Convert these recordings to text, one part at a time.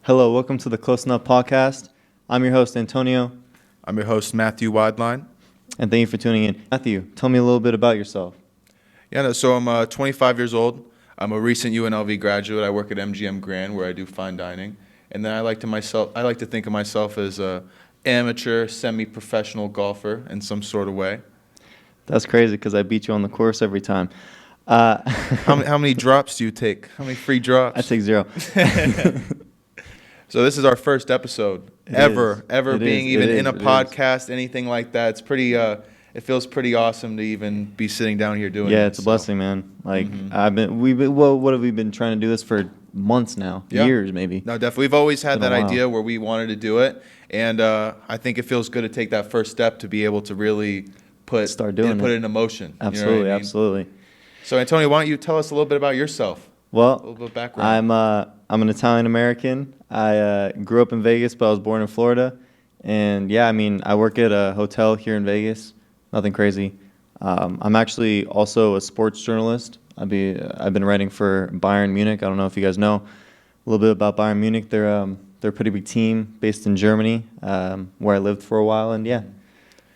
Hello, welcome to the Close Enough Podcast. I'm your host, Antonio, I'm your host, Matthew Wadline. and thank you for tuning in. Matthew, tell me a little bit about yourself. So I'm 25 years old. I'm a recent UNLV graduate. I work at MGM Grand where I do fine dining. And then I like to think of myself as a amateur, semi-professional golfer in some sort of way. That's crazy because I beat you on the course every time. How many drops do you take? How many free drops? I take 0. So this is our first episode It ever is. being It even is. in a It is. podcast, anything like that. It's pretty. It feels pretty awesome to even be sitting down here doing. Yeah, it, it's a so. blessing, man. Like what have we been trying to do this for months now? Yeah. Years, maybe. No, definitely. We've always had Been a that while. idea where we wanted to do it, and I think it feels good to take that first step to be able to really put it. in emotion. You know what I Absolutely, mean? absolutely. So, Antonio, why don't you tell us a little bit about yourself? A little Well, bit of background. I'm an Italian American. I grew up in Vegas, but I was born in Florida. And yeah, I mean, I work at a hotel here in Vegas. Nothing crazy. I'm actually also a sports journalist. I've been writing for Bayern Munich. I don't know if you guys know a little bit about Bayern Munich. They're a pretty big team based in Germany, where I lived for a while. And yeah.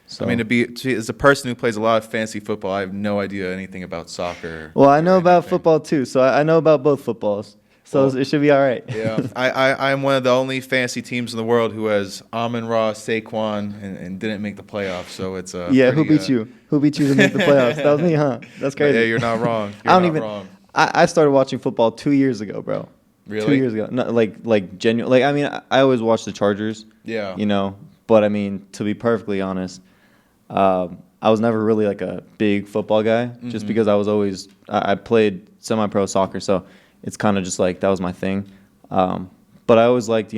So. I mean, as a person who plays a lot of fantasy football, I have no idea anything about soccer. Well, I know or about anything. football too, so I know about both footballs. So Well, it should be all right. Yeah, I'm one of the only fantasy teams in the world who has Amon-Ra, Saquon, and didn't make the playoffs. So it's Yeah, pretty, who beat you? Who beat you to make the playoffs? That was me, huh? That's crazy. Yeah, you're not wrong. I don't You're even. not wrong. I started watching football 2 years ago, bro. Really? 2 years ago. Not like genuine. Like I mean, I always watch the Chargers. Yeah. You know, but I mean, to be perfectly honest, I was never really like a big football guy, just because I played semi-pro soccer, so it's kind of just like that was my thing. But I always liked,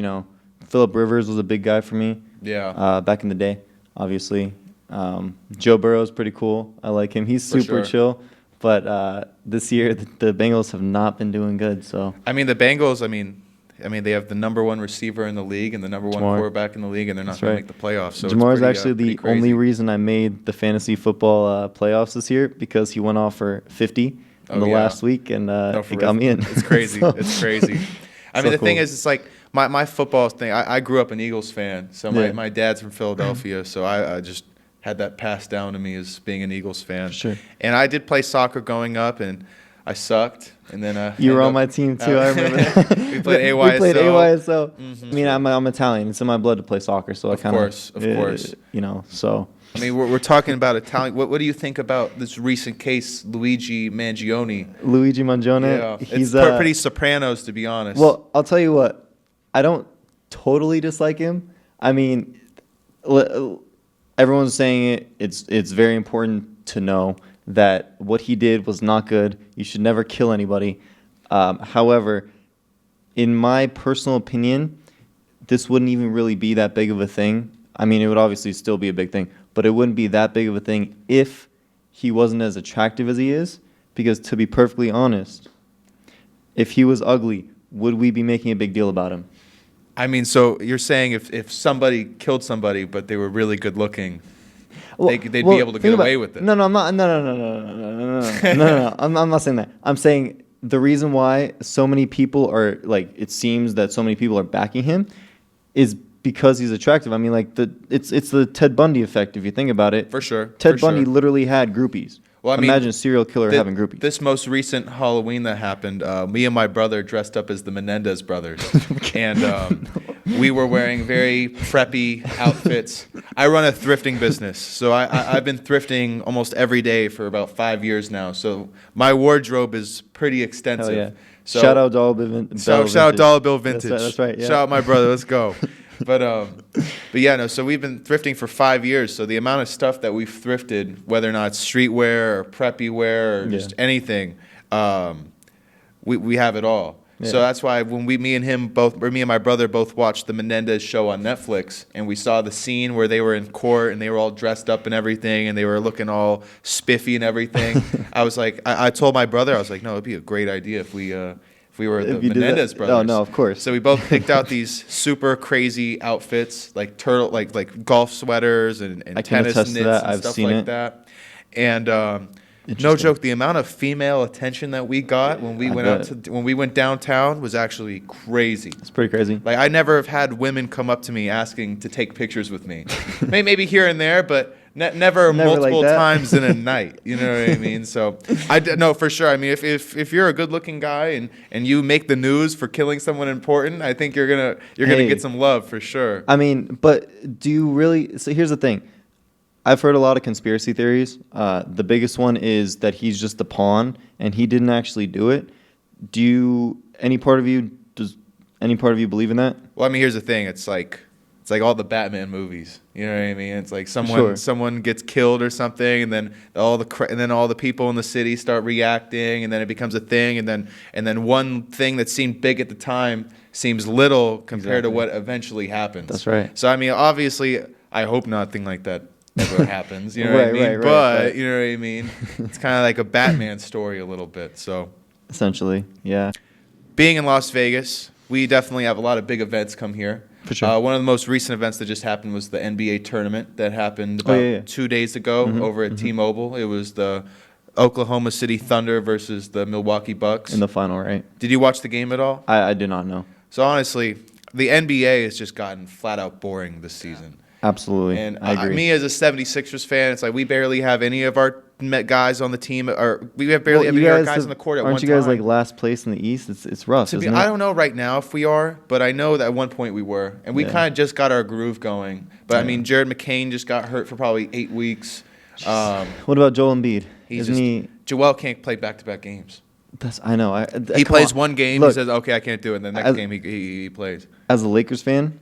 Phillip Rivers was a big guy for me. Yeah. Back in the day, obviously. Joe Burrow's pretty cool. I like him. He's For super sure. chill. But this year, the Bengals have not been doing good. So I mean, the Bengals. I mean, they have the number one receiver in the league and the number one Jamar. quarterback in the league, and they're not That's going right. to make the playoffs. So Jamar is it's pretty, actually pretty the crazy. only reason I made the fantasy football playoffs this year, because he went off for 50 in Oh, the yeah. last week, and No, for it got real. me in. It's crazy. So- It's crazy. I So mean, the thing cool. is, it's like my football thing. I grew up an Eagles fan, so Yeah. my dad's from Philadelphia, so I just had that passed down to me as being an Eagles fan. Sure. And I did play soccer growing up, and I sucked. And then You were ended on my up- team too. I remember that. We played We AYSO. played AYSO. Mhm. I mean, I'm Italian. It's in my blood to play soccer, so I Of kind of, course, of course. So I mean, we're talking about Italian. What do you think about this recent case, Luigi Mangione? Luigi Mangione, Yeah, he's it's pretty Sopranos, to be honest. Well, I'll tell you what. I don't totally dislike him. I mean, everyone's saying it. It's very important to know that what he did was not good. You should never kill anybody. However, in my personal opinion, this wouldn't even really be that big of a thing. I mean, it would obviously still be a big thing, but it wouldn't be that big of a thing if he wasn't as attractive as he is. Because to be perfectly honest, if he was ugly, would we be making a big deal about him? I mean, so you're saying if somebody killed somebody, but they were really good looking, they'd be able to think get about- away with it. No, I'm not. No. I'm not saying that. I'm saying the reason why so many people are like, it seems that so many people are backing him, is because he's attractive. I mean, like it's the Ted Bundy effect if you think about it. For sure. Ted for sure. Bundy literally had groupies. Well, I mean, imagine a serial killer having groupies. This most recent Halloween that happened, me and my brother dressed up as the Menendez brothers, and we were wearing very preppy outfits. I run a thrifting business, so I've been thrifting almost every day for about 5 years now. So my wardrobe is pretty extensive. Hell yeah. So Shout out Dollar Bill Shout out Dollar Bill Vintage. That's right. Yeah. Shout out my brother. Let's go. But yeah, no. So we've been thrifting for 5 years. So the amount of stuff that we've thrifted, whether or not it's streetwear or preppy wear or just anything, we have it all. Yeah. So that's why when me and my brother both watched the Menendez show on Netflix, and we saw the scene where they were in court and they were all dressed up and everything, and they were looking all spiffy and everything. I was like, I told my brother, I was like, no, it'd be a great idea if we were the If you did Menendez that- brothers. Oh, no, of course. So we both picked out these super crazy outfits, like like golf sweaters and I can tennis attest to knits that. and I've stuff seen like it. that. And No Interesting. joke. The amount of female attention that we got when we I went bet. when we went downtown was actually crazy. It's pretty crazy. Like I never have had women come up to me asking to take pictures with me. Maybe here and there, but never Never like multiple that. times in a night. You know what I mean? So no, for sure. I mean, if you're a good-looking guy and you make the news for killing someone important, I think you're gonna Hey. get some love for sure. I mean, but do you really? So here's the thing. I've heard a lot of conspiracy theories. The biggest one is that he's just a pawn and he didn't actually do it. Does any part of you believe in that? Well, I mean, here's the thing. It's like all the Batman movies. You know what I mean? It's like someone gets killed or something, and then all the people in the city start reacting, and then it becomes a thing, and then one thing that seemed big at the time seems little compared to Exactly. what eventually happens. That's right. So I mean, obviously, I hope nothing like that ever happens. You know what I Right, mean? right, but right. you know what I mean? It's kind of like a Batman story a little bit. So Essentially, yeah. being in Las Vegas, we definitely have a lot of big events come here. For sure. One of the most recent events that just happened was the NBA tournament that happened Oh, about yeah. 2 days ago over at T-Mobile. It was the Oklahoma City Thunder versus the Milwaukee Bucks. In the final, right? Did you watch the game at all? I do not know. So honestly, the NBA has just gotten flat out boring this season. Absolutely. And I agree. me as a 76ers fan, it's like we barely have any of our Met guys on the team, or we have barely Well, have you any of our guys guys have- on the court at aren't one you guys time. like last place in the East? It's rough, isn't it? I don't know right now if we are, but I know that at one point we were, and we Yeah. kind of just got our groove going. But I Yeah. mean, Jared McCain just got hurt for probably 8 weeks. What about Joel Embiid? He's Isn't just, he? Joel can't play back-to-back games. I know. He Come plays on. one game, Look, he says, "Okay, I can't do it." And the next as- game he plays. as a Lakers fan,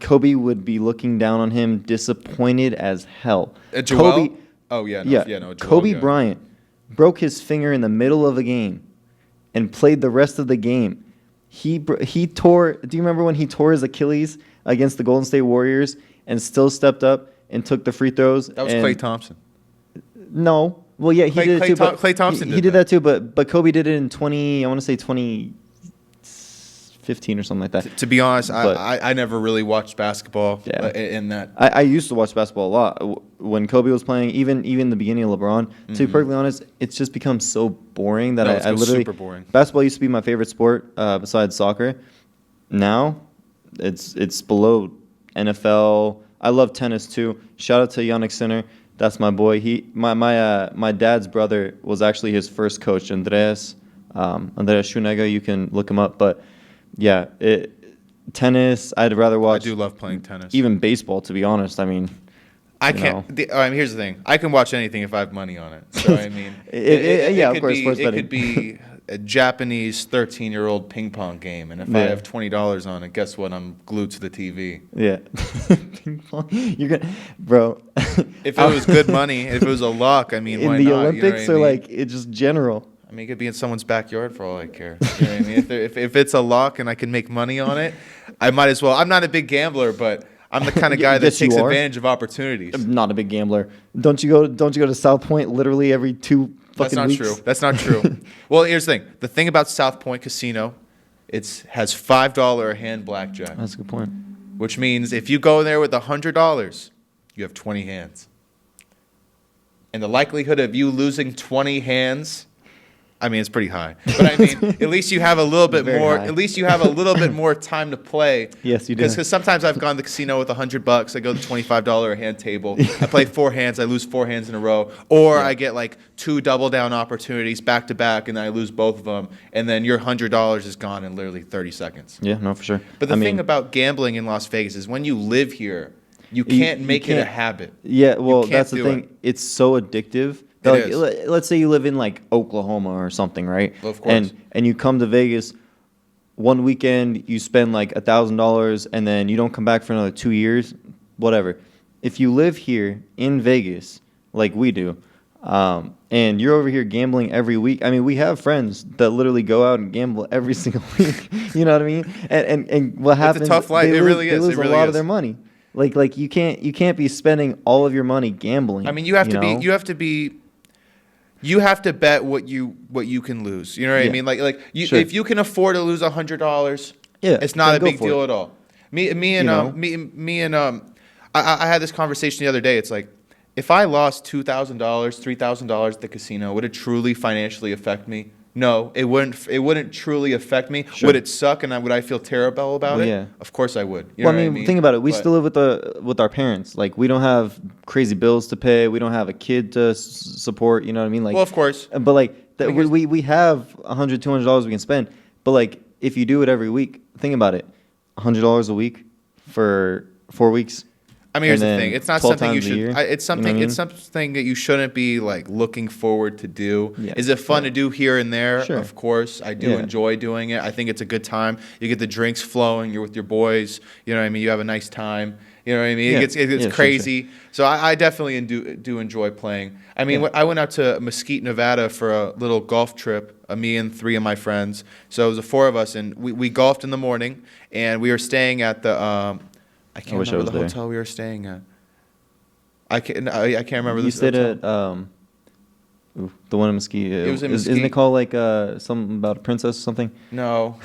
Kobe would be looking down on him, disappointed as hell. Joel? Kobe, Oh yeah, no, yeah, Joel, Kobe yeah. Bryant broke his finger in the middle of a game, and played the rest of the game. He tore. Do you remember when he tore his Achilles against the Golden State Warriors and still stepped up and took the free throws? That was and- Klay Thompson. No. Well, yeah, he did it too. But Klay Thompson he did did that. that too, but Kobe did it in 2015 or something like that. To be honest, But- I never really watched basketball Yeah. in that. I used to watch basketball a lot when Kobe was playing. Even the beginning of LeBron. To be perfectly honest, it's just become so boring that No, it's I literally super boring. Basketball used to be my favorite sport besides soccer. Now, it's below NFL. I love tennis too. Shout out to Yannick Sinner. That's my boy. My dad's brother was actually his first coach, Andreas Schunega. You can look him up. But yeah, tennis. I'd rather I watch. do love playing tennis. Even baseball, to be honest. I mean, I you can't. know. Here's the thing. I can watch anything if I have money on it. So I mean, Yeah, of could course, be, sports it betting. could be a Japanese 13-year-old ping pong game, and if I Yeah. have $20 on it, guess what? I'm glued to the TV. yeah. Ping pong. You're gonna, bro. If it was good money, if it was a lock, I mean, in why the not? Olympics you know or what I mean? like it's just general. I mean, it could be in someone's backyard for all I care. You know what I mean? If it's a lock and I can make money on it, I might as well. I'm not a big gambler, but I'm the kind of guy that Yes, you takes are. advantage of opportunities. I'm not a big gambler. Don't you go to South Point literally every 2 That's fucking not weeks? true. That's not true. Well, here's the thing. The thing about South Point Casino, has $5 a hand blackjack, That's a good point. which means if you go there with $100, you have 20 hands. And the likelihood of you losing 20 hands, I mean, it's pretty high. But I mean, at least you have a little bit Very more. high. At least you have a little bit more time to play. Yes, you do. Because sometimes I've gone to the casino with $100. I go to the $25 a hand table. I play 4 hands. I lose 4 hands in a row. Or I get like 2 double down opportunities back to back, and then I lose both of them. And then your $100 is gone in literally 30 seconds. Yeah, no, for sure. But the I thing mean, about gambling in Las Vegas is when you live here, you can't make it a can't- habit. yeah, well, can't that's the do thing. it. It's so addictive. It Like, is. let's say you live in like Oklahoma or something, right? Well, of course. And you come to Vegas one weekend, you spend like $1,000, and then you don't come back for another 2 years, whatever. If you live here in Vegas, like we do, and you're over here gambling every week. I mean, we have friends that literally go out and gamble every single week. You know what I mean? And what happens? tough life. They It lose, really they is. It lose really a lot is. of their money. Like you can't be spending all of your money gambling. I mean, you have to know? you have to bet what you can lose. You know what I Yeah. mean? Sure. If you can afford to lose $100, Yeah, it's not then a go big for deal it. at all. I had this conversation the other day. It's like if I lost $2,000, $3,000 at the casino, would it truly financially affect me? No, it wouldn't. It wouldn't truly affect me. Sure. Would it suck, and would I feel terrible about Well, it? yeah. Of course I would. You Well, know I what mean, think about it. We But- still live with our parents. Like, we don't have crazy bills to pay. We don't have a kid to support. You know what I mean? Like, well, of course. but like, I mean, we have $100, $200 we can spend. But like, if you do it every week, think about it. $100 a week for 4 weeks. I mean, here's and the then thing. It's not 12 something you times a should. year, It's something. you know what I It's something that you shouldn't be like looking forward to do. Yeah. Is it fun Yeah. to do here and there? Sure. Of course, I do Yeah. enjoy doing it. I think it's a good time. You get the drinks flowing. You're with your boys. You know what I mean. You have a nice time. You know what I mean. Yeah. It gets Yeah, sure, crazy. So I definitely do enjoy playing. I mean, Yeah. I went out to Mesquite, Nevada for a little golf trip. Me and 3 of my friends. So it was the 4 of us, and we golfed in the morning, and we were staying at the. I can't wish I remember was the there. hotel we were staying at. I can't remember. You this stayed hotel. at the one in Mesquite. It was in Isn't it Mesquite. called like something about a princess or something? No.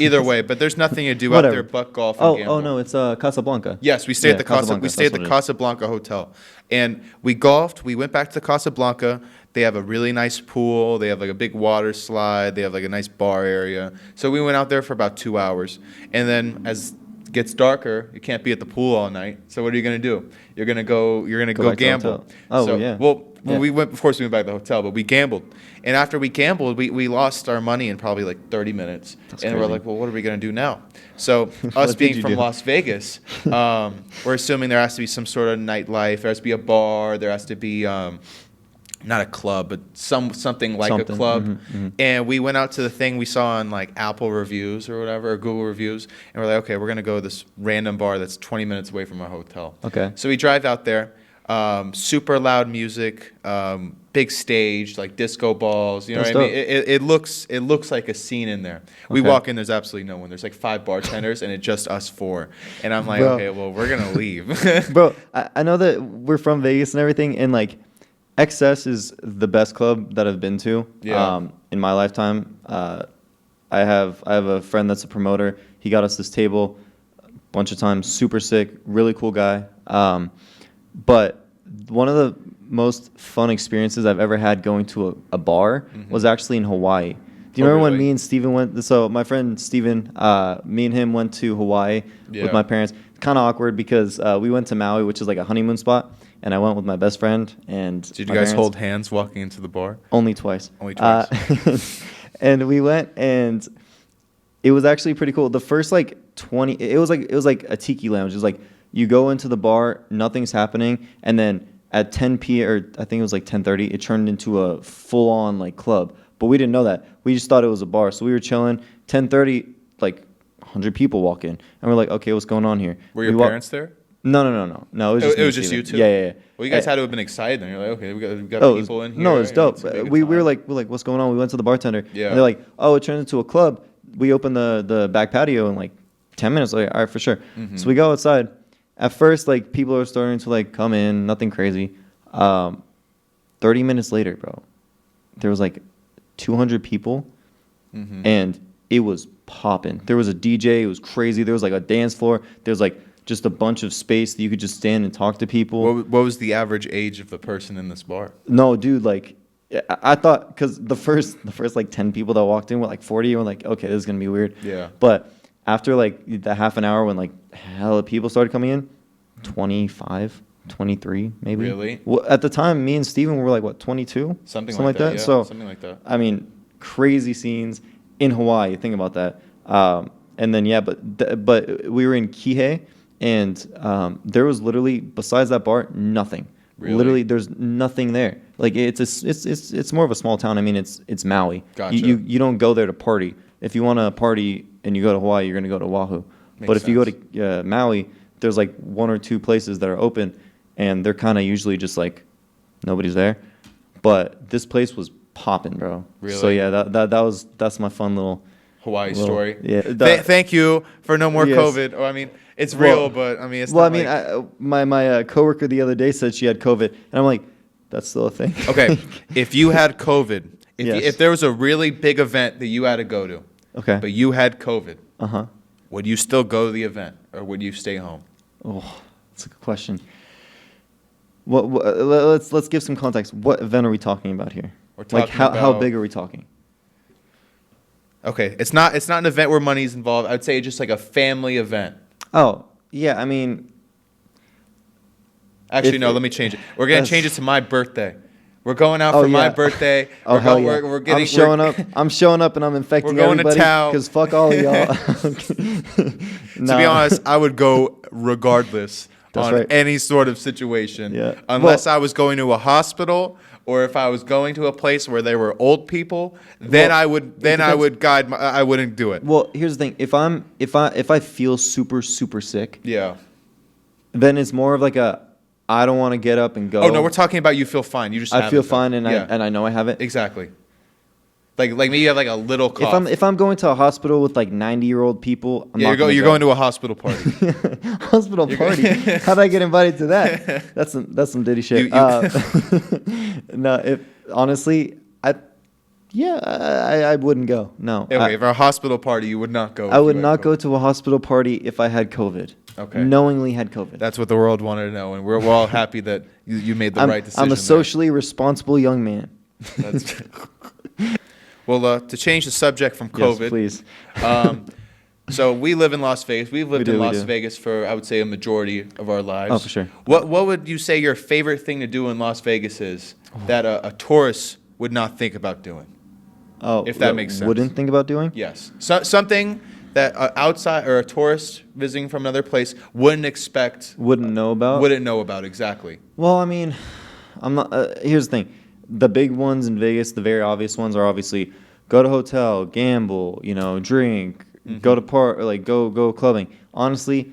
Either way, but there's nothing to do out Whatever. there but golf and gamble. Oh no, it's Casablanca. Yes, we stayed at Yeah, the Casablanca, We stayed at that's the what it is. Casablanca Hotel, and we golfed. We went back to the Casablanca. They have a really nice pool. They have like a big water slide. They have like a nice bar area. So we went out there for about 2 hours, and then as it gets darker, you can't be at the pool all night. So what are you gonna do? You're gonna go Go go back to the gamble. hotel. Oh, so, yeah. Well, Yeah. we went. Of course, we went back to the hotel, but we gambled. And after we gambled, we lost our money in probably like 30 minutes. That's and we're crazy. like, well, what are we gonna do now? So us What did being you from do? Las Vegas, we're assuming there has to be some sort of nightlife. There has to be a bar. There has to be not a club, but something like Something. a club. Mhm. And we went out to the thing we saw on like Apple reviews or whatever, or Google reviews, and we're like, okay, we're gonna go to this random bar that's 20 minutes away from our hotel. Okay. So we drive out there. Super loud music, big stage, like disco balls. You know That's what I mean? dope. It looks like a scene in there. We Okay. walk in, there's absolutely no one. There's like 5 bartenders, and it's just us 4. And I'm like, Bro. okay, well, we're gonna leave. Bro, I know that we're from Vegas and everything, and like XS is the best club that I've been to. Yeah. In my lifetime, I have a friend that's a promoter. He got us this table a bunch of times. Super sick, really cool guy. But one of the most fun experiences I've ever had going to a bar was actually in Hawaii. Do you Oh, remember when really? me and Steven went? So my friend Steven, me and him went to Hawaii Yeah. with my parents. Kind of awkward because we went to Maui, which is like a honeymoon spot, and I went with my best friend. And Did my you guys parents. hold hands walking into the bar? Only twice. Only twice. And we went, and it was actually pretty cool. The first like 20, it was like a tiki lounge. It was like you go into the bar, nothing's happening, and then at 10 p.m. or I think it was like 10:30, it turned into a full-on like club. But we didn't know that. We just thought it was a bar. So we were chilling. 10:30, like 100 people walk in, and we're like, okay, what's going on here? Were your We walk- parents there? No. It was just, It me was and just you Steven. two? Yeah. Well, you guys Uh, had to have been excited. Then you're like, okay, we got Oh, it was- people in here. no, it was and dope. it's gonna be a good We were time. like, what's going on? We went to the bartender. Yeah. And they're like, oh, it turned into a club. We opened the back patio in like 10 minutes. Like, all right, for sure. Mm-hmm. So we go outside. At first, like people are starting to like come in, nothing crazy. 30 minutes later, bro, there was like 200 people, Mhm. and it was popping. There was a DJ. It was crazy. There was like a dance floor. There was like just a bunch of space that you could just stand and talk to people. What was the average age of the person in this bar? No, dude, like I thought because the first like 10 people that walked in were like 40, and we're like, okay, this is gonna be weird. Yeah. But after like the half an hour when like hella people started coming in, 25, 23 maybe. Really? Well, at the time, me and Steven were like what, 22? Something like that. Yeah, So something like that. I mean, crazy scenes in Hawaii. Think about that. And then yeah, but we were in Kihei, and there was literally besides that bar nothing. Really? Literally, there's nothing there. Like it's more of a small town. I mean, it's Maui. Gotcha. You don't go there to party. If you want to party and you go to Hawaii, you're gonna go to Oahu. Makes But if you go sense. to Maui, there's like 1 or 2 places that are open, and they're kind of usually just like nobody's there. But this place was popping, bro. So Really? yeah, that's my fun little Hawaii little- story. Yeah. Thank you for no more Yes. COVID. Oh, I mean, it's Well- real, but I mean, it's Well, I not mean, like- my coworker the other day said she had COVID, and I'm like, that's still a thing. okay, if you had COVID, Yes. if there was a really big event that you had to go to, Okay. but you had COVID, Uh-huh. would you still go to the event or would you stay home? Oh, that's a good question. Oh, that's a good question. I would still go to the event. Okay. If there was a really big event that you had to go to, okay, but you had COVID, would you still go to the event or would you stay home? 'Cause I think, I mean, if you had COVID, let's give some context. What event are we talking about here? We're Like talking how about- big are we talking? Okay, it's not an event where money's involved. I'd say just like a family event. Oh, yeah, I mean, Actually, If no, it- let me change it. We're gonna That's- change it to my birthday. We're going out Oh, for my yeah. birthday. oh we're hell go- yeah! we're getting I'm showing we're- up. I'm showing up, and I'm infecting We're going to everybody. Tao. Because fuck all of y'all. To be honest, I would go regardless That's on right. any sort of situation. Yeah. Unless Well- I was going to a hospital or if I was going to a place where there were old people, then Well, I would depends. I wouldn't do it. Well, here's the thing. If I feel super sick, Yeah. then it's more of like a I don't want to get up and go. Oh no, we're talking about you feel fine. You just I have feel it, though. fine, and Yeah. I know I have it. Exactly. Like maybe you have like a little cough. If I'm going to a hospital with like 90-year-old people, I'm yeah, not you're going to a hospital party. hospital party. How'd I get invited to that? That's some Diddy shit. No, if honestly, I wouldn't go. No, Okay, if a hospital party, you would not go. I if would you had not COVID. go to a hospital party if I had COVID. Okay. Knowingly had COVID. That's what the world wanted to know, and we're all happy that you made the right decision. I'm a there. socially responsible young man. That's well, to change the subject from COVID, Yes, please. So we live in Las Vegas. We've lived We in do, we Las do. Vegas for I would say a majority of our lives. Oh, for sure. What would you say your favorite thing to do in Las Vegas is that a tourist would not think about doing? Oh, If that makes sense. Wouldn't think about doing? Yes, something that outside or a tourist visiting from another place wouldn't expect, Wouldn't know about? wouldn't know about exactly. Well, I mean, I'm not. Here's the thing: the big ones in Vegas, the very obvious ones, are obviously go to hotel, gamble, drink, go to go clubbing. Honestly,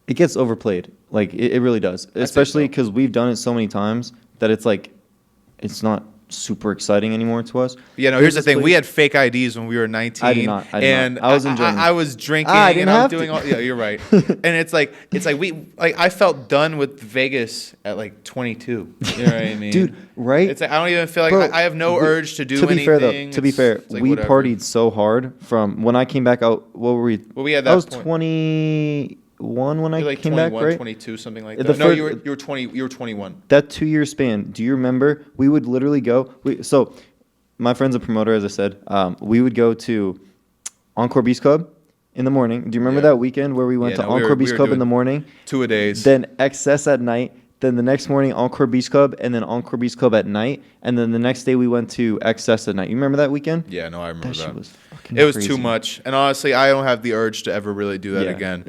it gets overplayed. Like it really does, especially so. because we've done it so many times that it's like it's not super exciting anymore to us. Yeah, no. There's Here's the this thing: place- we had fake IDs when we were 19. I did not. And I was in Germany. I was drinking I didn't and I was have doing to. all. Yeah, you're right. And it's like I felt done with Vegas at like 22. You know what I mean, Dude, right? It's like I don't even feel like Bro, I have no urge to do to be anything. fair though, to be It's- fair, it's like we whatever. partied so hard from when I came back out. What were we? Well, we had I that was point. 21 when I You're like came 21, back, right? 22, something like The that. No, first- you were 20. You were 21. That 2-year span. Do you remember? We would literally go. So, my friend's a promoter, as I said. We would go to Encore Beach Club in the morning. Do you remember Yeah. that weekend where we went Yeah, to no, we Encore were- Beach we were Club in doing the morning? 2-a-days. Then XS at night. Then the next morning Encore Beach Club, and then Encore Beach Club at night, and then the next day we went to XS at night. You remember that weekend? Yeah, no, I remember That shit that. was fucking It was crazy. too much, and honestly, I don't have the urge to ever really do that Yeah. again.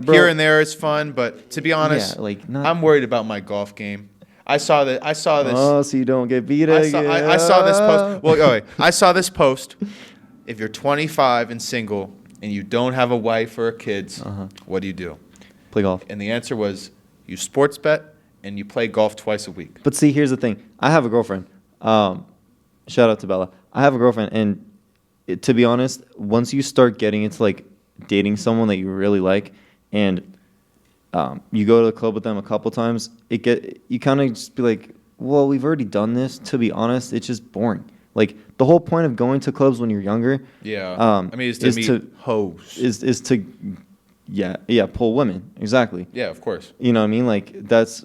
Bro, Here and there is fun, but to be honest, Yeah, like, not- I'm worried about my golf game. I saw this. Oh, so you don't get beat I again. saw this post. Well, okay, I saw this post. If you're 25 and single and you don't have a wife or kids, Uh-huh. what do you do? Play golf. And the answer was you sports bet and you play golf twice a week. But see, here's the thing. I have a girlfriend. Shout out to Bella. I have a girlfriend, and to be honest, once you start getting into like dating someone that you really like, and you go to the club with them a couple times, you kind of just be like, well, we've already done this. To be honest, it's just boring. Like the whole point of going to clubs when you're younger, Yeah. I mean, is it's to meet to- hoes. is to pull women. Exactly. Yeah, of course. You know what I mean? Like that's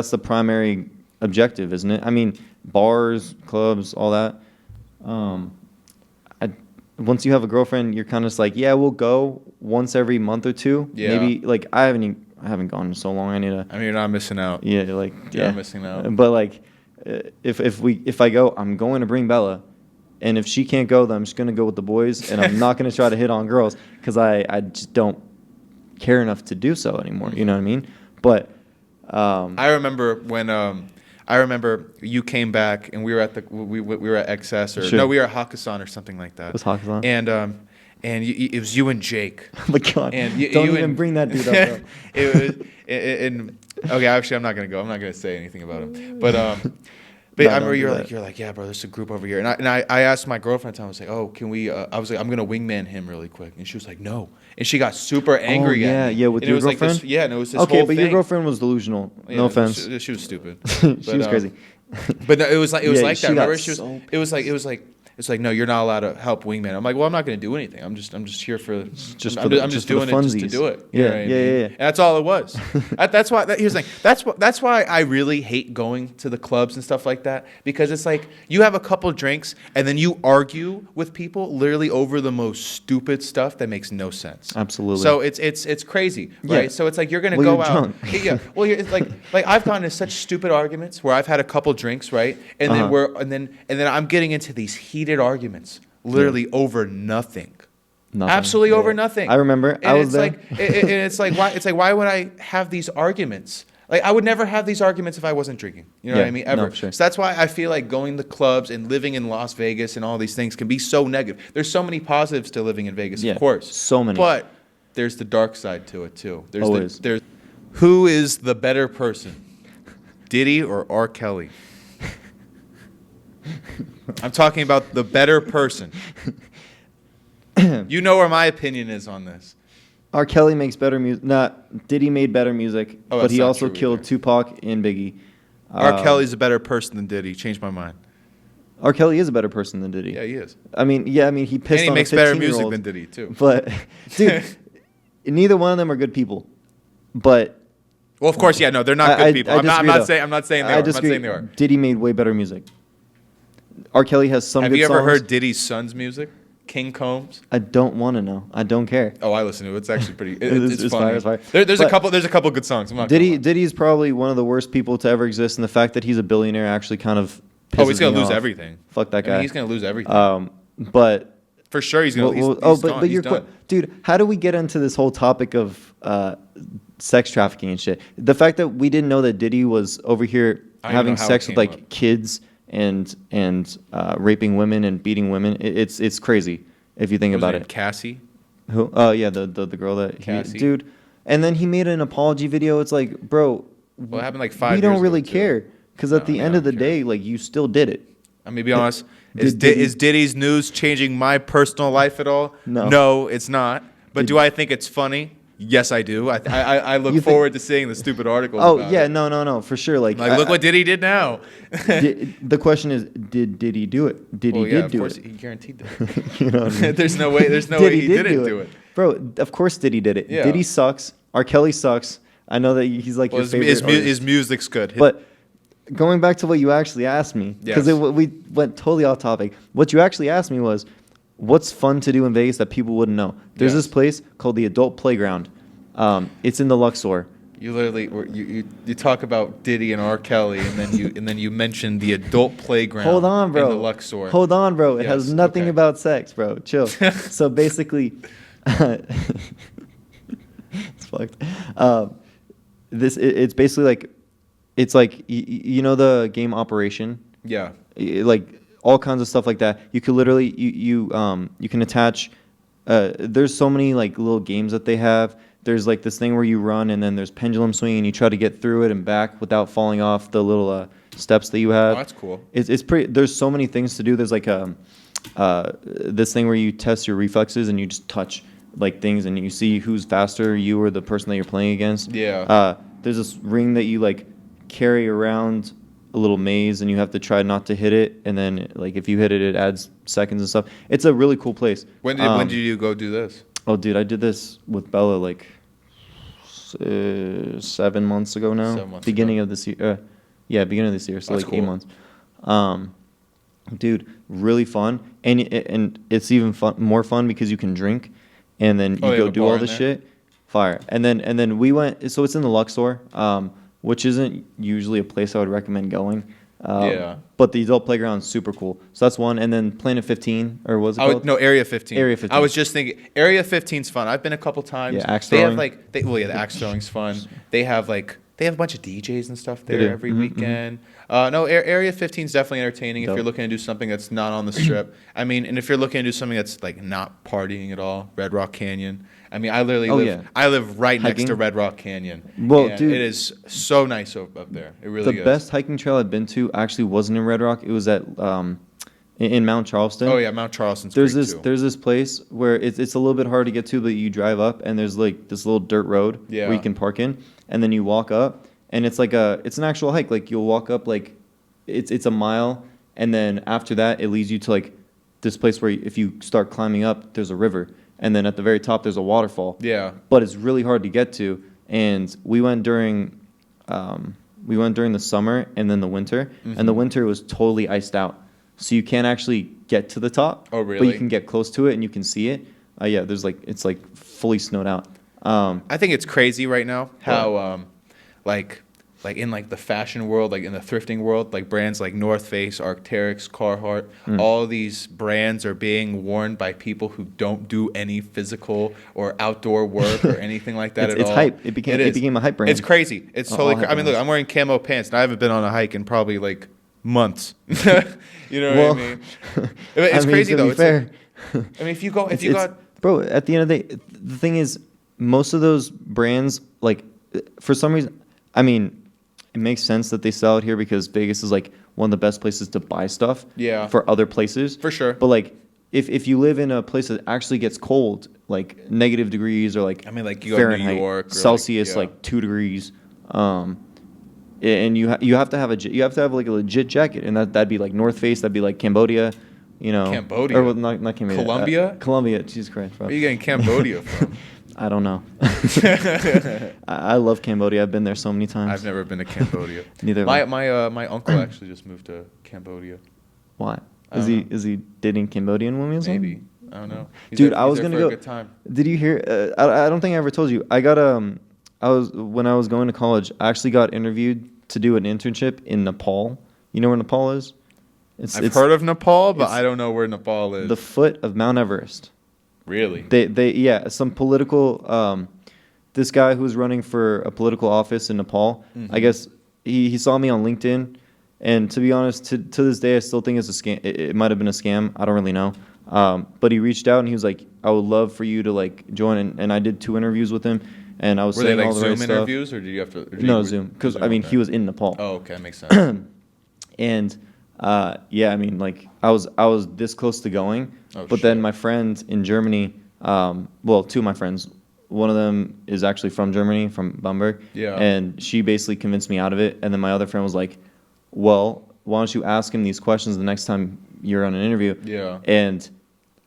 the primary objective, isn't it? I mean, bars, clubs, all that. Once you have a girlfriend, you're kind of just like, yeah, we'll go once every month or two. Yeah. Maybe like I haven't gone in so long. I need to. I mean, you're not missing out. Yeah, like You're yeah. not missing out. But like, if I go, I'm going to bring Bella, and if she can't go, then I'm just gonna go with the boys, and I'm not gonna try to hit on girls because I just don't care enough to do so anymore. You know what I mean? But I remember when I remember you came back and we were at we were at XS or Sure. no, we were at Hakkasan or something like that. Was Hakkasan? And it was you and Jake. oh my God, And don't you even and- bring that dude up. Bro. It was and okay. Actually, I'm not gonna go. I'm not gonna say anything about him. But No, I remember don't do that. you're like, yeah, bro. There's a group over here. And I asked my girlfriend. I was like, oh, can we? I was like, I'm gonna wingman him really quick. And she was like, no. And she got super angry. yeah, at me. yeah, with And it your was like this- girlfriend? yeah, and it was this Okay, whole but thing. your girlfriend was delusional. Yeah, No offense. She was stupid. she But, was crazy. But no, it was like Yeah, that. she Remember, got she was. so It was like It's like, no, you're not allowed to help Wingman. I'm like, well, I'm not going to do anything. I'm just here for I'm just doing it just to funsies. do it. Yeah, You know what I mean? yeah. And that's all it was. That's why. Here's the thing. That's why I really hate going to the clubs and stuff like that, because it's like you have a couple drinks and then you argue with people literally over the most stupid stuff that makes no sense. Absolutely. So it's crazy, right? Yeah. So it's like you're gonna Well, go you're out. drunk. Yeah. Well, it's like I've gotten into such stupid arguments where I've had a couple drinks, right, and then Uh-huh. and then I'm getting into these heated arguments, literally over nothing. Nothing. Absolutely Yeah. over nothing. I remember. And I was it's there. like, and it's like why would I have these arguments? Like I would never have these arguments if I wasn't drinking. You know what I Yeah, mean? no, Ever. for sure. So that's why I feel like going to clubs and living in Las Vegas and all these things can be so negative. There's so many positives to living in Vegas, Yeah, of course. so many. But there's the dark side to it too. Always. Who is the better person? Diddy or R. Kelly? I'm talking about the better person. You know where my opinion is on this. R. Kelly makes better music. Diddy made better music, Oh, but that's he not also true killed either. Tupac and Biggie. R. Kelly's a better person than Diddy. Changed my mind. R. Kelly is a better person than Diddy. Yeah, he is. I mean, he pissed And he on makes a better 15-year-old, music than Diddy too. But dude, neither one of them are good people. But Well, of course, yeah, no, they're not good people. I'm disagree, not though. saying they are. I'm not disagree. saying they are. Diddy made way better music. R. Kelly has some Have good you ever songs. heard Diddy's son's music? King Combs? I don't want to know. I don't care. Oh, I listen to it. It's actually pretty. It's It's fire, funny. it's fire. There's a But couple. There's a couple good songs. I'm not gonna lie. Diddy's probably one of the worst people to ever exist, and the fact that he's a billionaire actually kind of pisses Oh, he's gonna me lose off. everything. Fuck that I mean, guy. he's gonna lose everything. But For sure, he's gonna. well, He's but gone. but He's you're done. dude. How do we get into this whole topic of sex trafficking and shit? The fact that we didn't know that Diddy was over here I don't even having know how sex it with came like up. kids and raping women and beating women. It's crazy if you think What was about her name? it. Cassie. Who? Oh yeah, the girl that Cassie. dude. And then he made an apology video. It's like, bro, Well, it happened like 5 we years don't ago, really too. care because at No, I the mean, end I of the don't care. day, like you still did it. I'm gonna be honest. Is Diddy- Diddy's news changing my personal life at all? No. No, it's not. But Did- do I think it's funny? Yes, I do. I look You think- forward to seeing the stupid articles. Oh about yeah, it. no, for sure. Like, Like, look what Diddy did now. the question is, did he do it? Did Well, he yeah, did of do course, it? he guaranteed that. You know what I mean? There's no way he did didn't do it. Bro, of course Diddy did it. Yeah. Diddy sucks. R. Kelly sucks. I know that he's like Well, your favorite artist. his music's good. But going back to what you actually asked me, because Yes. we went totally off topic. What you actually asked me was, what's fun to do in Vegas that people wouldn't know? There's Yes. this place called the Adult Playground. It's in the Luxor. You literally you talk about Diddy and R. Kelly, and then you mention the adult playground. Hold on, bro. In the Luxor. Hold on, bro. It has Yes, nothing okay. about sex, bro. Chill. So basically, it's fucked. It's basically like, it's like you know the game Operation, Yeah. like all kinds of stuff like that. You could literally you can attach. There's so many like little games that they have. There's like this thing where you run and then there's pendulum swing and you try to get through it and back without falling off the little steps that you have. Oh, that's cool. It's pretty. There's so many things to do. There's like this thing where you test your reflexes and you just touch like things and you see who's faster, you or the person that you're playing against. Yeah. There's this ring that you like carry around a little maze and you have to try not to hit it, and then like if you hit it, it adds seconds and stuff. It's a really cool place. When did you go do this? Oh, dude, I did this with Bella like 7 months ago now. 7 months Beginning ago. of this year. Yeah, beginning of this year. So That's like 8 cool. months. Dude, really fun, and it's even more fun because you can drink, and then Oh, you they go have a do bar all in this there? shit. Fire, and then we went. So it's in the Luxor, which isn't usually a place I would recommend going. Yeah. But the adult playground's super cool. So that's one, and then Planet 15, or what was it Oh called? no, Area 15. Area 15. I was just thinking, Area 15's fun. I've been a couple times. Yeah, axe They have throwing. like, the axe throwing's fun. They have a bunch of DJs and stuff They there do. every Mhm, weekend. No, Area 15's definitely entertaining if Dope. you're looking to do something that's not on the strip. I mean, and if you're looking to do something that's like not partying at all, Red Rock Canyon. I mean, I literally Oh, live. yeah. I live right next to Hiking? Red Rock Canyon. Well, and dude, it is so nice up there. It really the is. best hiking trail I've been to actually wasn't in Red Rock. It was at in Mount Charleston. Oh yeah, Mount Charleston's There's great this too. there's this place where it's a little bit hard to get to, but you drive up and there's like this little dirt road Yeah. where you can park in, and then you walk up and it's an actual hike. Like you'll walk up like it's a mile, and then after that it leads you to like this place where if you start climbing up, there's a river, and then at the very top there's a waterfall. Yeah. But it's really hard to get to, and we went during the summer and then the winter, and the winter was totally iced out, so you can't actually get to the top. Oh, But really? you can get close to it and you can see it. Yeah, it's like fully snowed out. I think it's crazy right now how like in like the fashion world, like in the thrifting world, like brands like North Face, Arc'teryx, Carhartt, all these brands are being worn by people who don't do any physical or outdoor work or anything like that It's- at it's all. hype. It became a hype brand. It's crazy. It's All totally. hype I mean, look, brands. I'm wearing camo pants, and I haven't been on a hike in probably like months. You know Well, what I mean? It's I mean, crazy to though. be It's fair, like, I mean, if you go, if you it's- got bro, at the end of the day, the thing is, most of those brands, like, for some reason, I mean, it makes sense that they sell it here because Vegas is like one of the best places to buy stuff. Yeah. For other places. For sure. But like, if you live in a place that actually gets cold, like negative degrees or like I mean, like, you go to New Fahrenheit, York or, like, Celsius, yeah. like 2 degrees, and you have to have you have to have like a legit jacket, and that'd be like North Face, that'd be like Cambodia, you know. Cambodia? Or well, not Cambodia. Colombia? Colombia. Jesus Christ, bro. where are you getting Cambodia from? I don't know. I love Cambodia. I've been there so many times. I've never been to Cambodia. Neither have My I. my uncle actually just moved to Cambodia. Why? I Is don't he know. is he dating Cambodian women? or something? Maybe, I don't know. He's Dude, there- I he's was there gonna for go. a good time. Did you hear? I don't think I ever told you. I was when I was going to college. I actually got interviewed to do an internship in Nepal. You know where Nepal is? I've heard of Nepal, but it's I don't know where Nepal is. the foot of Mount Everest. Really? They some political this guy who was running for a political office in Nepal, I guess he saw me on LinkedIn, and to be honest, to this day I still think it's a scam. It might have been a scam. I don't really know. But he reached out and he was like, I would love for you to like join, and I did 2 interviews with him, and I was Were they saying like all the right Zoom stuff. interviews, or did you have to? Or did No, you, Zoom, because I mean okay. he was in Nepal. Oh, okay, makes sense. And yeah, I mean, like I was this close to going, Oh, but then shit. my friend in Germany, well, 2 of my friends, one of them is actually from Germany, from Bamberg, Yeah. and she basically convinced me out of it. And then my other friend was like, "Well, why don't you ask him these questions the next time you're on an interview?" Yeah. And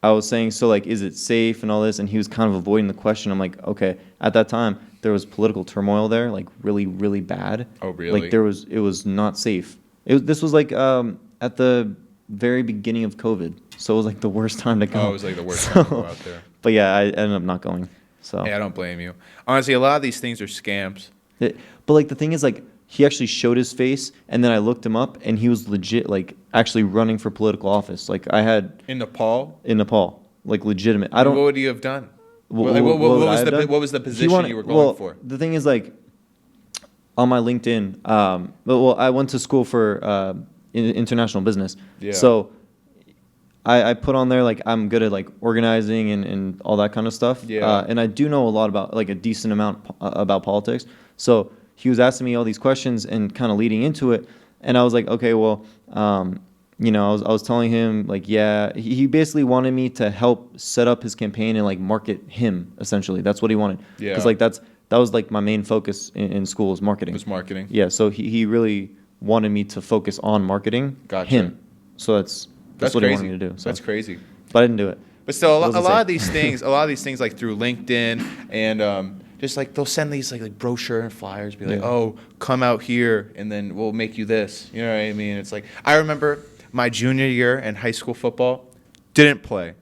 I was saying, so like, is it safe and all this? And he was kind of avoiding the question. I'm like, okay. At that time, there was political turmoil there, like really, really bad. Oh, really? Like it was not safe. This was like at the very beginning of COVID, so it was like the worst time to go. Oh, it was like the worst time to go So- out there. But yeah, I ended up not going. So, Hey, I don't blame you. Honestly, a lot of these things are scams. But like the thing is, like he actually showed his face, and then I looked him up, and he was legit, like actually running for political office. Like I had In Nepal, in Nepal, like legitimate. I don't. What would you have done? Wh- Like, what what would I was have the done? what was the He position wanted- you were going well, for? The thing is, like, on my LinkedIn, well, I went to school for international business. Yeah. So I put on there, like, I'm good at, like, organizing and all that kind of stuff. Yeah. And I do know a lot about, like, a decent amount about politics. So he was asking me all these questions and kind of leading into it. And I was like, okay, well, you know, I was telling him, like, yeah, he basically wanted me to help set up his campaign and, like, market him, essentially. That's what he wanted. Yeah. Because, like, that was, like, my main focus in school is marketing. It was marketing. Yeah, so he really wanted me to focus on marketing Gotcha. him. So that's what crazy. he wanted me to do. So. That's crazy. But I didn't do it. But still, a Wasn't lot safe. of these things, like through LinkedIn and just like they'll send these like brochure and flyers, be like, Yeah. oh, come out here and then we'll make you this. You know what I mean? It's like I remember my junior year in high school football, didn't play.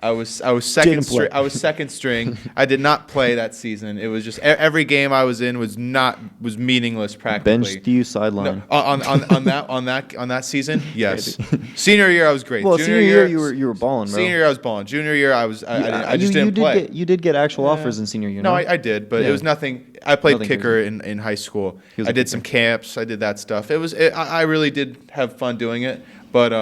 I was second Didn't play. string. I was second string. I did not play that season. It was just every game I was in was meaningless practically. Benched you sideline. No, on that season, yes. Senior year I was great. Well, senior year you were balling, bro. Senior year I was balling. Junior year I just didn't play. You did get actual offers in senior year. No, I did, but Yeah. it was nothing. I played Nothing kicker in high school. He was I a did kicker. some camps. I did that stuff. I really did have fun doing it. But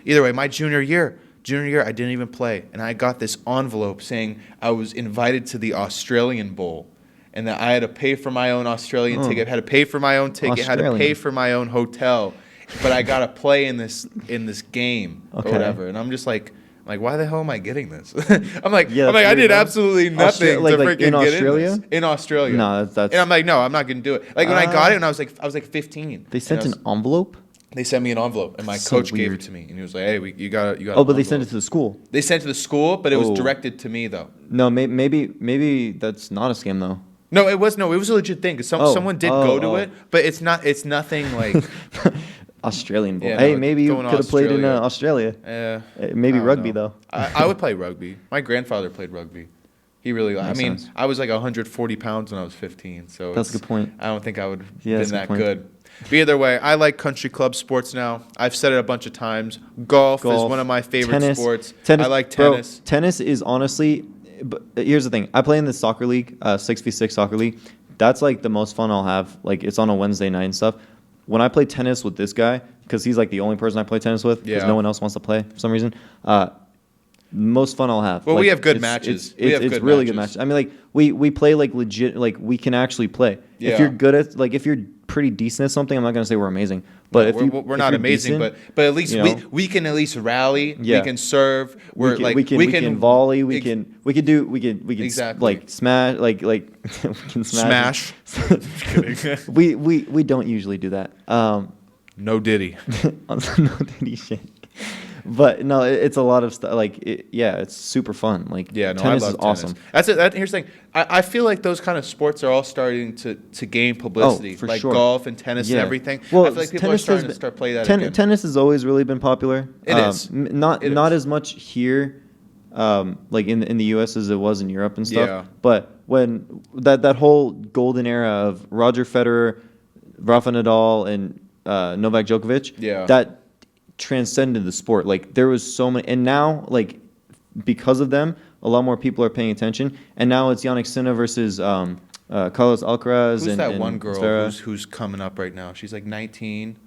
either way, my junior year, I didn't even play, and I got this envelope saying I was invited to the Australian Bowl, and that I had to pay for my own Australian ticket, had to pay for my own ticket, had to pay Australian. for my own hotel, but I got to play in this game Okay. or whatever. And I'm just like, why the hell am I getting this? I'm like, Yeah, I that's did weird, bro. absolutely nothing like to freaking in get Australia? in this. In Australia. No, that's And I'm like, no, I'm not gonna do it. Like when I got it, when I was like 15. They sent And an envelope. They sent me an envelope, and my So coach gave it weird. to me, and he was like, "Hey, you got Oh, but they sent it to the school. They sent it to the school, but it was Oh. directed to me though. No, maybe that's not a scam though. No, it was a legit thing. 'Cause Oh. someone did Oh, go to oh. it, but it's nothing like. Australian ball. Yeah, Hey, no, maybe you going could to have played in Australia. Australia. eh, Maybe I don't rugby know. though. I would play rugby. My grandfather played rugby. He really. I Makes mean, sense. I was like 140 pounds when I was 15, so That's a it's- good point. I don't think I would have Yeah, been that's a good that point. good. But either way, I like country club sports now. I've said it a bunch of times. Golf is one of my favorite sports. I like tennis. Bro, tennis is honestly. But here's the thing. I play in the soccer league, 6v6 soccer league. That's like the most fun I'll have. Like it's on a Wednesday night and stuff. When I play tennis with this guy, because he's like the only person I play tennis with, because Yeah. no one else wants to play for some reason. Most fun I'll have. Well, we Like, have good it's- matches. It's, We have it's good really good matches. matches. I mean, like we play like legit. Like we can actually play. Yeah. If you're good at if you're pretty decent at something, I'm not gonna say we're amazing. But if we're not amazing, but at least you know, we can at least rally. Yeah. We can serve. We're we can volley. We can Exactly. like smash we can smash. we don't usually do that. No Diddy. No Diddy shit. But no, it's a lot of stuff. Yeah, it's super fun. Like Yeah, no, tennis I love is awesome. tennis. That's it. Here's the thing. I feel like those kind of sports are all starting to gain publicity, for like sure. golf and tennis Yeah. and everything. Well, I feel like people are tennis starting has to start playing that been- again. Tennis has always really been popular. It is. Not It not is. as much here, like in the U.S. as it was in Europe and stuff. Yeah. But when that whole golden era of Roger Federer, Rafa Nadal, and Novak Djokovic, Yeah. that transcended the sport. Like there was so many, and now like because of them, a lot more people are paying attention. And now it's Yannick Sinner versus Carlos Alcaraz. Who's and, that and one girl Zverev. who's coming up right now? She's like 19.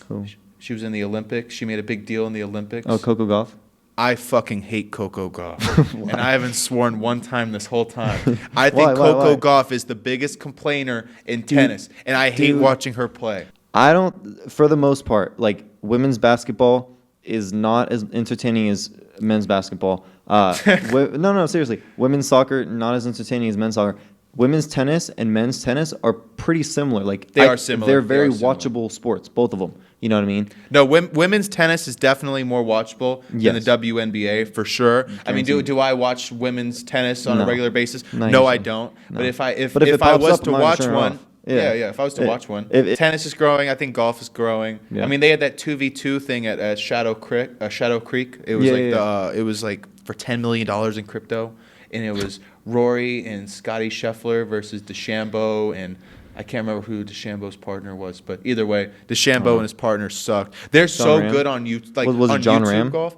Who? She was in the Olympics. She made a big deal in the Olympics. Oh, Coco Gauff. I fucking hate Coco Gauff. And I haven't sworn one time this whole time. I think Why, Coco why? Gauff is the biggest complainer in tennis. And I hate dude. watching her play. I don't, for the most part, like women's basketball is not as entertaining as men's basketball. No, seriously. Women's soccer, not as entertaining as men's soccer. Women's tennis and men's tennis are pretty similar. Like They are similar. They're They very are similar. watchable sports, both of them. You know what I mean? No, women's tennis is definitely more watchable than Yes. the WNBA for sure. I mean, Guaranteed. do I watch women's tennis on a No. regular basis? Not No, I usually. don't. No. But if But if it I pops was up, to I'm not watch turning it one, off. yeah, Yeah. if I was to watch one, if- tennis is growing. I think golf is growing. Yeah. I mean, they had that 2v2 thing at Shadow Creek. Shadow Creek. It was Yeah, like yeah, it was like for $10 million in crypto, and it was Rory and Scotty Scheffler versus DeChambeau and. I can't remember who DeChambeau's partner was, but either way, DeChambeau and his partner sucked. They're so Ram? good on you, like Was it on John YouTube Ram? golf.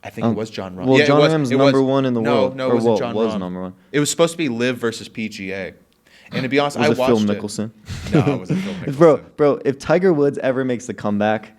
I think it was John Rahm. Well, Yeah, it John was- Ram's it was- number one in the world. No, Or it wasn't well, John was Rahm. number one. It was supposed to be Live versus PGA. And to be honest, Was I it watched Phil it. Mickelson? No, it wasn't Phil Mickelson. Bro, if Tiger Woods ever makes a comeback,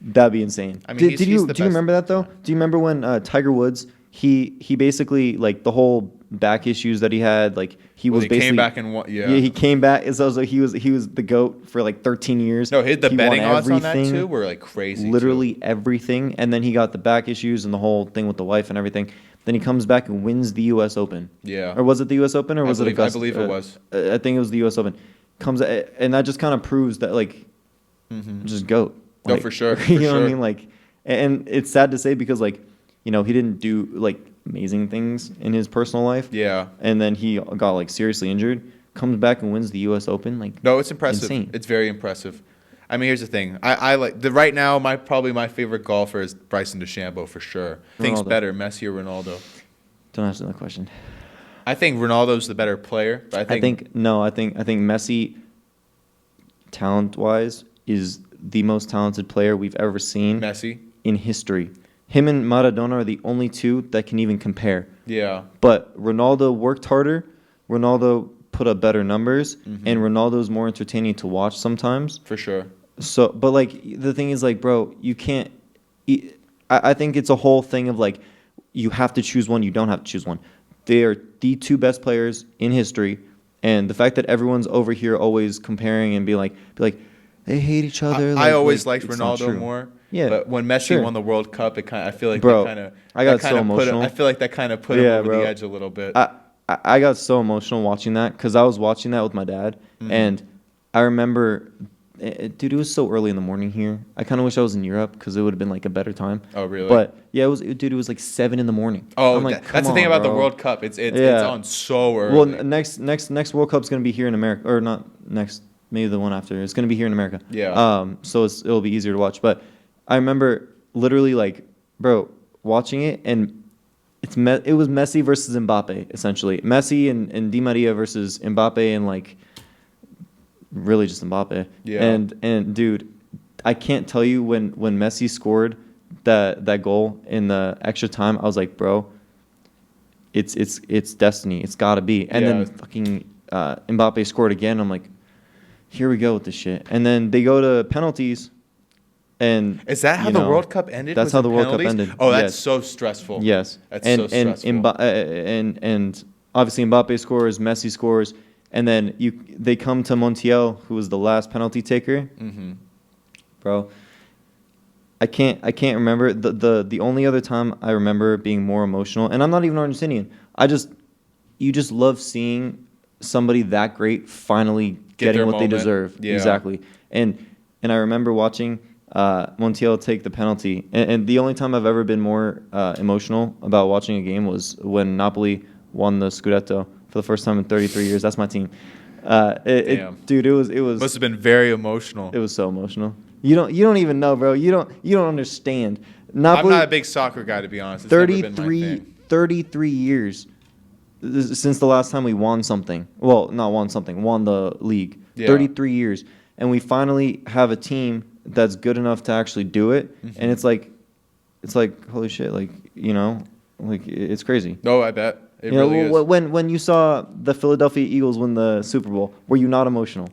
that'd be insane. I mean, he's do the you best. remember that though? Do you remember when Tiger Woods he basically like the whole back issues that he had, like he Well, was he basically came back and won. Yeah. he came back. It's also he was the GOAT for like 13 years. No, the He betting won odds on that everything, too were like crazy. literally everything, and then he got the back issues and the whole thing with the wife and everything. Then he comes back and wins the U.S. Open. Yeah. Or was it the U.S. Open or was it I Augusta? believe it was. I think it was the U.S. Open. Comes and that just kind of proves that like just GOAT. No, Like, for sure, you for know what I sure. mean? Like, and it's sad to say because like, you know, he didn't do like amazing things in his personal life. Yeah. And then he got like seriously injured. Comes back and wins the U.S. Open. Like, No, it's impressive. Insane. It's very impressive. I mean, here's the thing. I like right now. Probably my favorite golfer is Bryson DeChambeau for sure. Things Ronaldo. better, Messi or Ronaldo. don't answer that question. I think Ronaldo's the better player. But I think Messi, talent wise, is the most talented player we've ever seen Messi. in history. Him and Maradona are the only two that can even compare. Yeah. But Ronaldo worked harder. Ronaldo put up better numbers, Mm-hmm. and Ronaldo's more entertaining to watch sometimes. For sure. So, but like the thing is, like, bro, you can't. I think it's a whole thing of like, you have to choose one. You don't have to choose one. They are the two best players in history, and the fact that everyone's over here always comparing and be like, they hate each other. I always liked it's not Ronaldo true. more. Yeah, But when Messi sure. won the World Cup, I feel like Bro, that kind of. I got so emotional. I feel like that kind of put him Yeah, over bro. the edge a little bit. I got so emotional watching that because I was watching that with my dad, Mm-hmm. and I remember dude, it was so early in the morning here. I kind of wish I was in Europe because it would have been like a better time. Oh, really? But yeah, dude, it was like 7 in the morning. Oh, I'm like, that's the come thing on, about the bro. World Cup. It's Yeah. on so early. Well, next World Cup's gonna be here in America, or not next, maybe the one after. It's gonna be here in America. Yeah. So it'll be easier to watch. But I remember literally like, bro, watching it, and it was Messi versus Mbappe essentially. Messi and Di Maria versus Mbappe, and like really just Mbappe. Yeah. And dude, I can't tell you when Messi scored that goal in the extra time, I was like, bro, it's destiny. It's got to be. And Yeah. then fucking Mbappe scored again. I'm like, here we go with this shit. And then they go to penalties. And Is that how you the know, World Cup ended? That's Was how it the World Cup penalties? ended. Oh, that's Yes. so stressful. Yes. That's and, so stressful. And obviously Mbappe scores, Messi scores, and then they come to Montiel, who was the last penalty taker. Mm-hmm. Bro, I can't remember the only other time I remember being more emotional, and I'm not even Argentinian. You just love seeing somebody that great finally Get getting their what they moment. deserve. Yeah. Exactly. And I remember watching Montiel take the penalty, and the only time I've ever been more emotional about watching a game was when Napoli won the Scudetto for the first time in 33 years. That's my team. Damn. Dude, it was Must have been very emotional. it was so emotional. You don't even know, bro. You don't understand. I'm Napoli, not a big soccer guy, to be honest. It's never been my 33 years since the last time we won something. Well, not won something, won the league. Yeah. 33 years. And we finally have a team that's good enough to actually do it. Mm-hmm. And it's like holy shit, like, like it's crazy. No, I bet. It You really know, is. when you saw the Philadelphia Eagles win the Super Bowl, were you not emotional?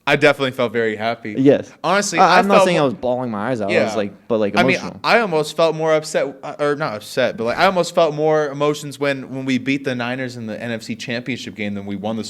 I definitely felt very happy. Yes. Honestly, I'm not felt saying I more- was bawling my eyes out. I Yeah. was like, but like I mean, emotional. I almost felt more upset, or not upset, but like I almost felt more emotions when we beat the Niners in the NFC Championship game than when we won the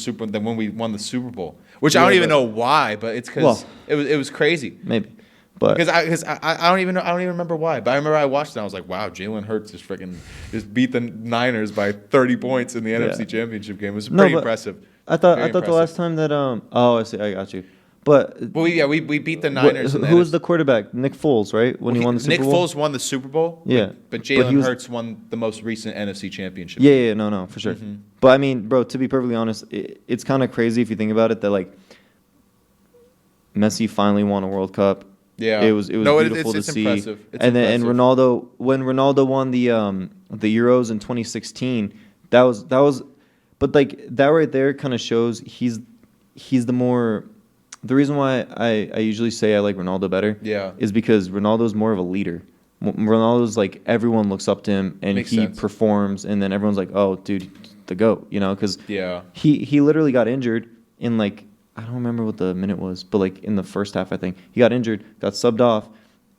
Super Bowl. Which I Yeah, don't even but- know why, but it's because Well- it was crazy. Maybe, but Because I don't even remember why, but I remember I watched it and I was like, wow, Jalen Hurts just beat the Niners by 30 points in the NFC Championship game. It was No, pretty but impressive. I thought Very the impressive. last time that I see, I got you. But Well, we beat the Niners. in the who was NFC. the quarterback? Nick Foles, right? When he won the Super Nick Bowl. Foles won the Super Bowl. Yeah. but But Jalen he was- Hurts won the most recent NFC Championship. Yeah, no, for sure. Mm-hmm. But I mean, bro, to be perfectly honest, it's kind of crazy if you think about it that like Messi finally won a World Cup. Yeah. It was No, beautiful it's to see. impressive. It's and then impressive. when Ronaldo won the Euros in 2016, that was, but like that right there kind of shows he's the reason why I usually say I like Ronaldo better. Yeah. Is because Ronaldo's more of a leader. Ronaldo's like everyone looks up to him and Makes he sense. performs, and then everyone's like, oh, dude, the GOAT, because Yeah. he literally got injured in like, I don't remember what the minute was, but like in the first half, I think he got injured, got subbed off,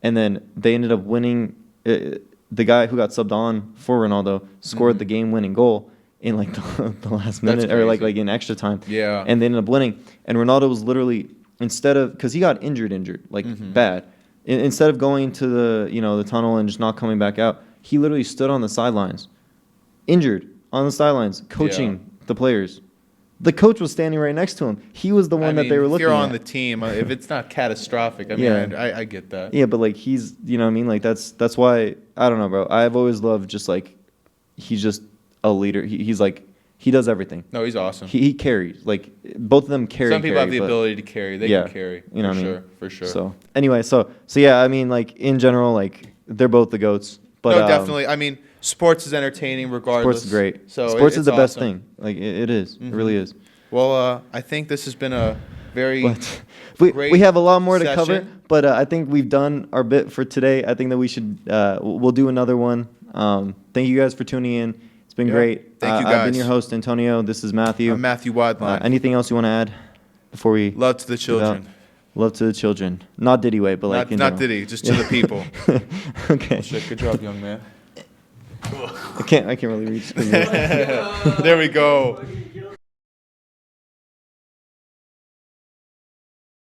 and then they ended up winning. The guy who got subbed on for Ronaldo scored the game-winning goal in like the last minute, or like crazy. in extra time. Yeah. And they ended up winning. And Ronaldo was literally, instead of, because he got injured, like bad. Instead of going to the tunnel and just not coming back out, he literally stood on the sidelines, injured on the sidelines, coaching the players. The coach was standing right next to him. He was the one that they were looking If you're on at. the team, if it's not catastrophic, I mean, Yeah. I get that. Yeah, but like he's, you know what I mean? Like that's why, I don't know, bro. I've always loved just like, he's just a leader. He's like, he does everything. No, he's awesome. He carries. Like both of them carry. Some people have the but- ability to carry. They yeah, can carry. You know what I mean? Sure, for sure. So anyway, so yeah, I mean, like in general, like they're both the goats. But no, definitely. I mean, sports is entertaining regardless. sports is great. So Sports is it's the best awesome. thing. Like it is. It really is. Well, I think this has been a very But we great have a lot more to cover. session. But I think we've done our bit for today. I think that we should we'll do another one. Thank you guys for tuning in. It's been Yeah. great. Thank you, I've been guys. your host, Antonio. This is Matthew. I'm Matthew Wadline. Anything else you want to add before we Love to the children. Love to the children. Not Diddy way, but like Not Diddy, just to the people. Okay. Shit, good job, young man. I can't really reach. There we go.